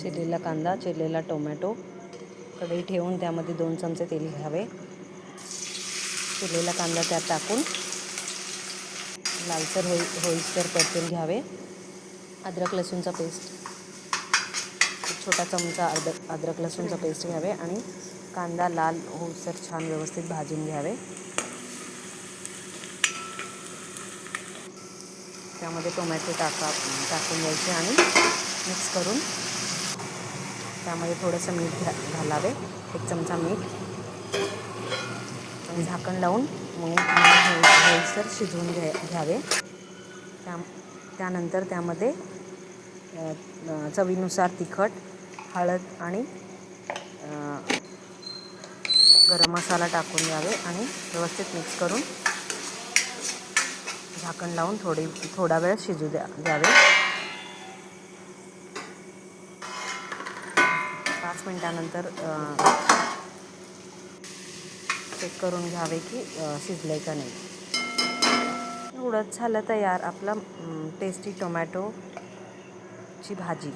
चिरलेला कांदा, चिरलेला टोमॅटो कढई ठेवून त्यामध्ये 2 चमचे तेल घ्यावे. चिरलेला कांदा त्यात टाकून लालसर होईस्तर परतून घ्यावे. अद्रक लसूणचा पेस्ट, एक छोटा चमचा अद्रक लसूणचा पेस्ट घ्यावे आणि कांदा लाल होईस्तर छान व्यवस्थित भाजून घ्यावे. त्यामध्ये टोमॅटो टाकून द्यायचे आणि मिक्स करून त्यामध्ये थोडंसं मीठ घालावे, 1 चमचा मीठ आणि झाकण लावून मग होईस्तर शिजवून घ्यावे. त्यानंतर त्यामध्ये चवीनुसार तिखट, हळद आणि गरम मसाला टाकून द्यावे आणि व्यवस्थित मिक्स करून झाकण लावून थोडा वेळ शिजू द्यावे. 5 मिनिटानंतर चेक करून घ्यावे की शिजले का नाही. एवढंच झालं तयार आपला टेस्टी टोमॅटोची भाजी.